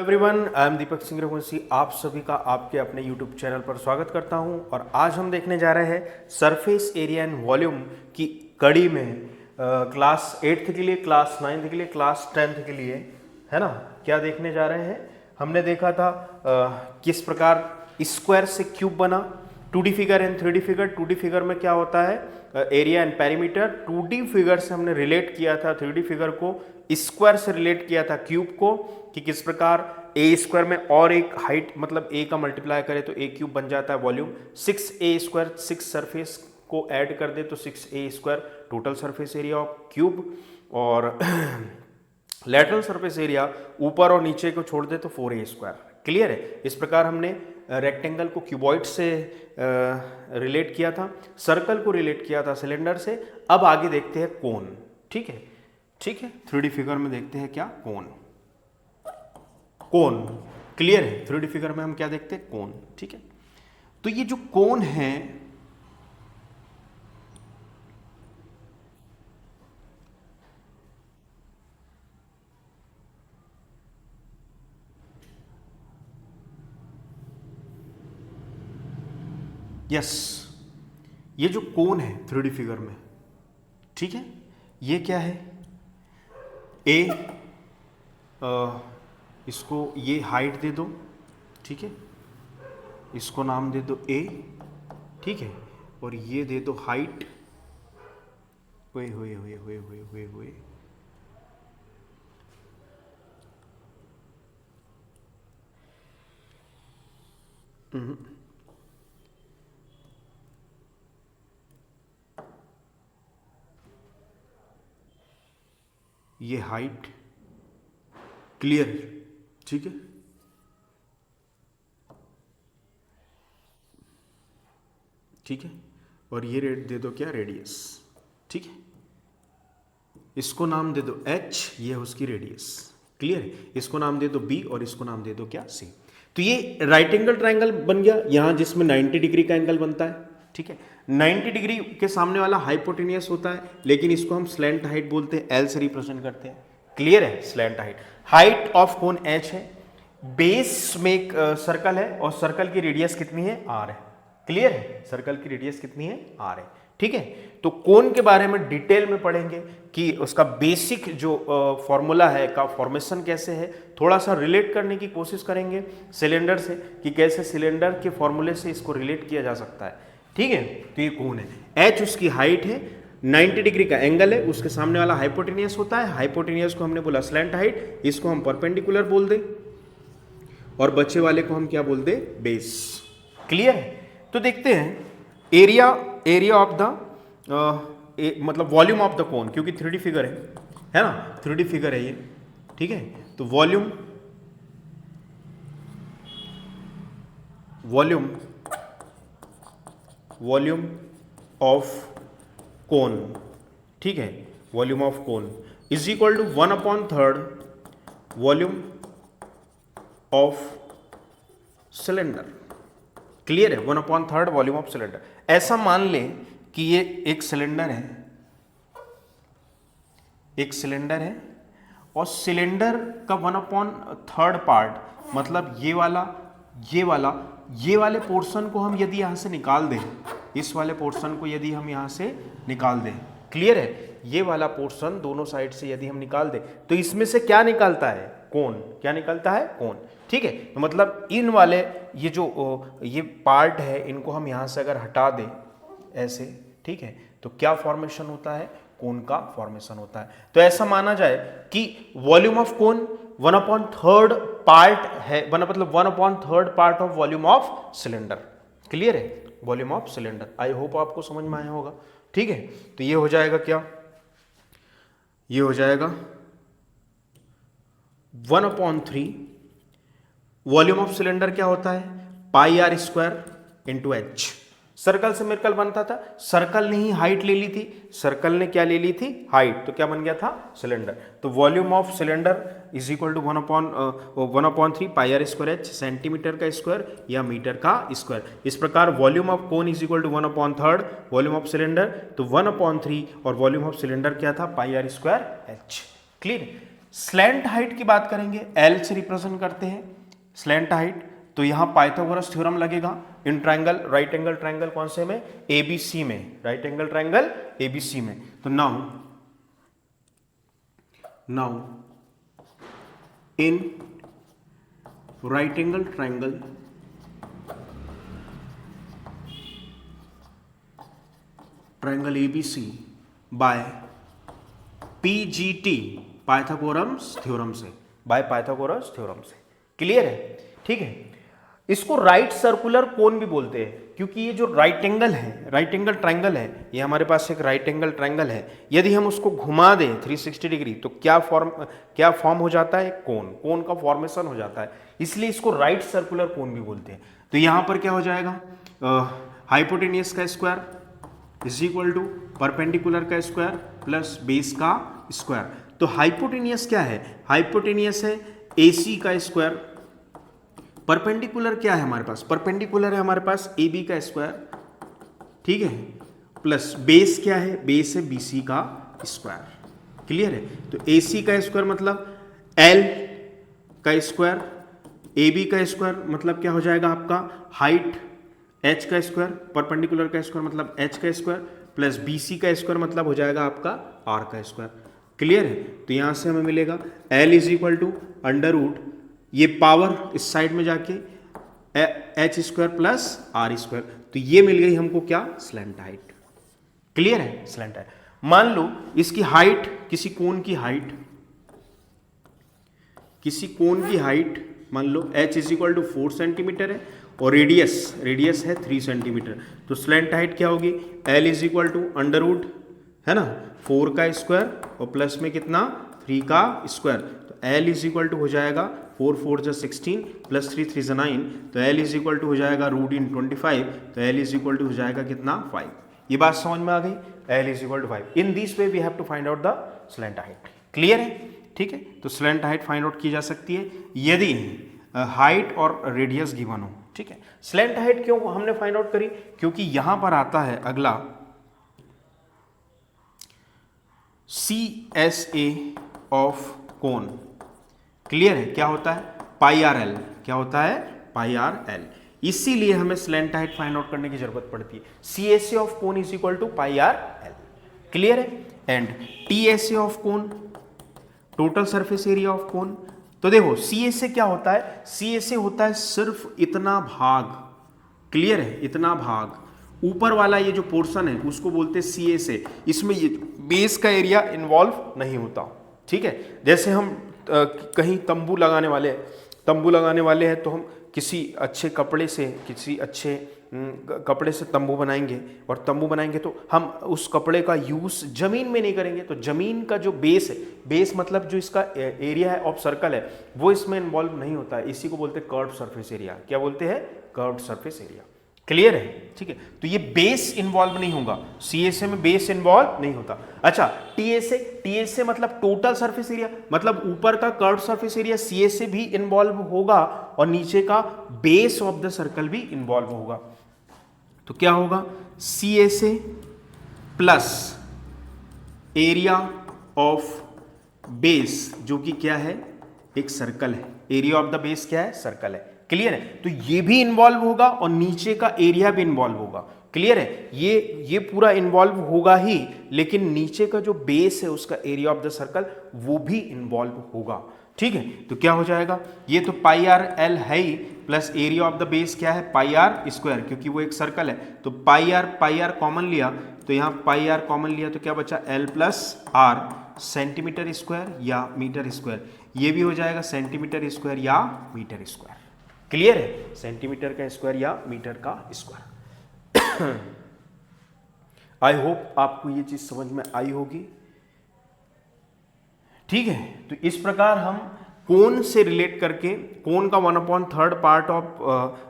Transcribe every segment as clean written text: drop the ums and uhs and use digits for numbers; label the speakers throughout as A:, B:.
A: Everyone, I am Deepak Singh Raghuvanshi. आप सभी का आपके अपने यूट्यूब चैनल पर स्वागत करता हूं और आज हम देखने जा रहे हैं सरफेस एरिया एंड वॉल्यूम की कड़ी में क्लास 8th के लिए, क्लास 9th के लिए, क्लास 10th के लिए, है ना। क्या देखने जा रहे हैं? हमने देखा था किस प्रकार स्क्वायर से क्यूब बना, 2D figure and 3D figure. 2D figure में क्या होता है, area and perimeter. 2D figure से हमने रिलेट किया था 3D फिगर को, स्क्वायर से रिलेट किया था क्यूब को, कि किस प्रकार ए स्क्वायर में और एक हाइट मतलब ए का मल्टीप्लाई करे तो ए क्यूब बन जाता है वॉल्यूम। 6a स्क्वायर, 6 सरफेस को ऐड कर दे तो 6a square total surface area of cube, और लेटरल सरफेस एरिया ऊपर और नीचे को छोड़ दे तो 4a स्क्वायर। क्लियर है? इस प्रकार हमने रेक्टेंगल को क्यूबॉइड से रिलेट किया था, सर्कल को रिलेट किया था सिलेंडर से। अब आगे देखते हैं कोन। ठीक है, ठीक है। 3D फिगर में देखते हैं क्या, कोन। कोन क्लियर है? 3D फिगर में हम क्या देखते हैं, कोन। ठीक है, तो ये जो कोन है यस, ये जो कोन है 3D फिगर में, ठीक है, ये क्या है, ए, इसको ये हाइट दे दो, ठीक है, इसको नाम दे दो ए, ठीक है, और ये दे दो हाइट, हुए हुए हुए हुए हुए हुए हुए ये हाइट। क्लियर? ठीक है, ठीक है, और ये रेट दे दो क्या, रेडियस। ठीक है, इसको नाम दे दो h, ये है उसकी रेडियस। क्लियर है? इसको नाम दे दो b और इसको नाम दे दो क्या, c। तो ये राइट एंगल ट्रायंगल बन गया यहां, जिसमें 90 डिग्री का एंगल बनता है। ठीक है, 90 डिग्री के सामने वाला हाइपोटेनियस होता है, लेकिन इसको हम स्लैंट हाइट बोलते हैं, एल से रिप्रेजेंट करते हैं। क्लियर है? Slant height. Height of cone h है, बेस में एक सर्कल है और सर्कल की रेडियस कितनी है, r है। क्लियर है? सर्कल की रेडियस कितनी है, r है। ठीक है, तो कोन के बारे में डिटेल में पढ़ेंगे कि उसका बेसिक जो फॉर्मूला है का फॉर्मेशन कैसे है, थोड़ा सा रिलेट करने की कोशिश करेंगे सिलेंडर से, कि कैसे सिलेंडर के फॉर्मूले से इसको रिलेट किया जा सकता है। ठीक है, तो ये कोन है, h उसकी हाइट है, 90 डिग्री का एंगल है, उसके सामने वाला हाइपोटेनियस होता है। हाइपोटेनियस को हमने बोला स्लैंट हाइट, इसको हम परपेंडिकुलर बोल दे, और बच्चे वाले को हम क्या बोल दे, बेस। क्लियर है? तो देखते हैं एरिया ऑफ द मतलब वॉल्यूम ऑफ द कोन, क्योंकि 3D फिगर है ना, 3D फिगर है ये। ठीक है, तो वॉल्यूम ऑफ कोन, ठीक है, volume of cone is equal to 1/3 volume of cylinder. Clear है? 1/3 वॉल्यूम ऑफ सिलेंडर। ऐसा मान लें कि ये एक सिलेंडर है, और सिलेंडर का 1/3 पार्ट, मतलब ये वाले पोर्शन को हम यदि यहां से निकाल दें, इस वाले पोर्शन को यदि हम यहां से निकाल दें, क्लियर है, ये वाला पोर्शन दोनों साइड से यदि हम निकाल दें, तो इसमें से क्या निकलता है, कोन। क्या निकलता है, कोन। ठीक है, तो मतलब इन वाले ये पार्ट है, इनको हम यहां से अगर हटा दें ऐसे, ठीक है, तो क्या फॉर्मेशन होता है, कोन का फॉर्मेशन होता है। तो ऐसा माना जाए कि वॉल्यूम ऑफ कोन 1/3 पार्ट है, मतलब 1/3 part of volume of cylinder. Clear है? Volume of cylinder. I hope आपको समझ में आया होगा। ठीक है, तो ये हो जाएगा क्या, ये हो जाएगा 1/3 वॉल्यूम ऑफ सिलेंडर क्या होता है, πr² इंटू h। सर्कल से सर्कल बनता था, सर्कल ने ही हाइट ले ली थी, सर्कल ने क्या ले ली थी, हाइट, तो क्या बन गया था, सिलेंडर। तो volume of cylinder is equal to 1/3 πr² h, centimetre का स्क्वायर या मीटर का स्क्वायर। इस प्रकार volume of cone is equal to 1/3 volume of cylinder, तो 1/3 और वॉल्यूम ऑफ सिलेंडर क्या था, πr² h। Clear? Slant height की बात करेंगे, एल से रिप्रेजेंट करते हैं स्लैंट हाइट, तो यहां पाइथागोरस थ्योरम लगेगा in triangle, right angle triangle कौन से में, एबीसी में, राइट एंगल ट्रायंगल एबीसी में। तो now in right angle triangle ABC by PGT, Pythagoras theorem से, बाय पाइथागोरस थ्योरम से। क्लियर है, ठीक है। इसको राइट सर्कुलर कोन भी बोलते हैं, क्योंकि ये जो राइट एंगल है, राइट एंगल ट्रायंगल है, ये हमारे पास एक राइट एंगल ट्रायंगल है, यदि हम उसको घुमा दें 360 डिग्री तो क्या फॉर्म हो जाता है, कोन का फॉर्मेशन हो जाता है, इसलिए इसको राइट सर्कुलर कोन भी बोलते हैं। तो यहां पर क्या हो जाएगा, हाइपोटेनियस का square is equal to perpendicular का स्क्वायर प्लस बेस का स्क्वायर। तो हाइपोटेनियस क्या है, हाइपोटेनियस है AC का स्क्वायर, परपेंडिकुलर क्या है हमारे पास, परपेंडिकुलर है हमारे पास AB का स्क्वायर, ठीक है, प्लस बेस क्या है, बेस है BC का स्क्वायर। क्लियर है। तो AC का स्क्वायर मतलब L का स्क्वायर, AB का स्क्वायर मतलब क्या हो जाएगा आपका हाइट, H का स्क्वायर, परपेंडिकुलर का स्क्वायर मतलब H का स्क्वायर, प्लस BC का स्क्वायर मतलब हो जाएगा आपका R का स्क्वायर। क्लियर है। तो यहां से हमें मिलेगा L is equal to under root, ये पावर इस साइड में जाके H square plus R square, तो ये मिल गई हमको क्या, स्लैंट हाइट। क्लियर है, स्लैंट हाइट। मान लो इसकी हाइट, किसी कोन की हाइट, मान लो H is equal to 4 centimetre है और रेडियस है 3 सेंटीमीटर, तो स्लैंट हाइट क्या होगी, L is equal to under root, है ना, 4 का स्क्वायर और प्लस में कितना 3 का स्क्वायर, तो L इज इक्वल टू हो जाएगा 4 4 जा 16 प्लस 3 3 जा 9, तो L इज इक्वल टू हो जाएगा रूट इन 25, तो L इज इक्वल टू हो जाएगा कितना 5। ये बात समझ में आ गई, L is equal to 5। In this way we have to find out the slant height. Clear है, ठीक है। तो स्लैंट हाइट फाइंड आउट की जा सकती है यदि हाइट और रेडियस गिवन हो, ठीक है। स्लैंट हाइट क्यों हमने फाइंड आउट करी, क्योंकि यहां पर आता है अगला CSA ऑफ कोन। क्लियर है, क्या होता है, पाई आर एल, क्या होता है, पाई आर एल, इसीलिए हमें स्लैंट हाइट फाइंड आउट करने की जरूरत पड़ती है। CSA of cone is equal to pi r l. Clear है। And TSA of cone, total surface area of cone. तो देखो CSA क्या होता है, CSA होता है सिर्फ इतना भाग, क्लियर है, इतना भाग, ऊपर वाला ये जो पोर्शन है उसको बोलते हैं CSA, इसमें ये बेस का एरिया इन्वॉल्व नहीं होता, ठीक है। जैसे हम कहीं तंबू लगाने वाले हैं तो हम किसी अच्छे कपड़े से तंबू बनाएंगे, और तंबू बनाएंगे तो हम उस कपड़े का यूज जमीन में नहीं करेंगे, तो जमीन का जो बेस है, बेस मतलब जो इसका एरिया है ऑफ सर्कल है, वो इसमें इन्वॉल्व नहीं होता है, इसी को बोलते हैं कर्व्ड सरफेस एरिया। क्या बोलते हैं, कर्व्ड सरफेस एरिया। क्लियर है, ठीक है। तो ये बेस इन्वॉल्व नहीं होगा, CSA में बेस इन्वॉल्व नहीं होता। अच्छा, TSA मतलब टोटल सरफेस एरिया, मतलब ऊपर का कर्व सरफेस एरिया CSA भी इन्वॉल्व होगा और नीचे का बेस ऑफ द सर्कल भी इन्वॉल्व होगा। तो क्या होगा, CSA plus area of base, जो कि क्या है, एक सर्कल है, एरिया ऑफ द बेस क्या है, सर्कल है। क्लियर है। तो ये भी इन्वॉल्व होगा और नीचे का एरिया भी इन्वॉल्व होगा। क्लियर है, ये पूरा इन्वॉल्व होगा ही, लेकिन नीचे का जो बेस है उसका एरिया ऑफ द सर्कल वो भी इन्वॉल्व होगा, ठीक है। तो क्या हो जाएगा, ये तो पाई आर एल है ही, plus area of the base क्या है, पाई आर स्क्वायर, क्योंकि वो एक सर्कल है, तो पाई आर कॉमन लिया, तो यहाँ पाई आर कॉमन लिया तो क्या बचा, L plus R, centimetre square या मीटर स्क्वायर, ये भी हो जाएगा सेंटीमीटर स्क्वायर या मीटर स्क्वायर। क्लियर है, सेंटीमीटर का स्क्वायर या मीटर का स्क्वायर। आई होप आपको ये चीज समझ में आई होगी, ठीक है। तो इस प्रकार हम कोन से रिलेट करके, कोन का 1/3 part of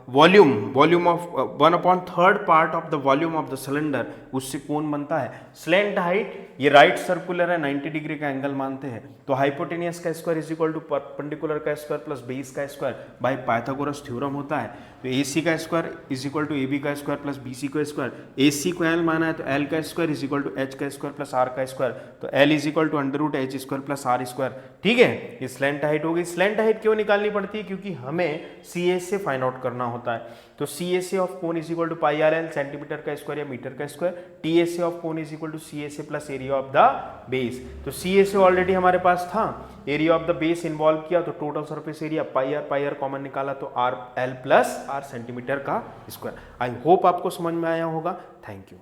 A: volume of 1/3 part of the volume of the cylinder, उससे कोन बनता है। स्लैंट हाइट, ये राइट सर्कुलर है, 90 डिग्री का एंगल मानते हैं, तो हाइपोटेनियस का square is equal to perpendicular का स्क्वायर प्लस बेस का स्क्वायर बाय पाइथागोरस थ्योरम होता है। तो AC का square is equal to AB का स्क्वायर प्लस BC का स्क्वायर, AC को L माना है तो L का square is equal to H का स्क्वायर प्लस R का स्क्वायर, तो L is equal to √H square plus R square. ठीक है, ये स्लैंट हाइट हो गई। स्लैंट हाइट क्यों निकालनी पड़ती है? क्योंकि हमें CA से फाइंड आउट करना होता है। तो CA of cone is equal to πRL, सेंटीमीटर का स्क्वायर या मीटर का square. TA of cone is equal to CA plus area of the base. तो CA ऑलरेडी हमारे पास था, area of the base involve किया तो total surface area πR common निकाला तो RL प्लस R सेंटीमीटर का स्क्वायर। आई होप आपको समझ में आया होगा। Thank you.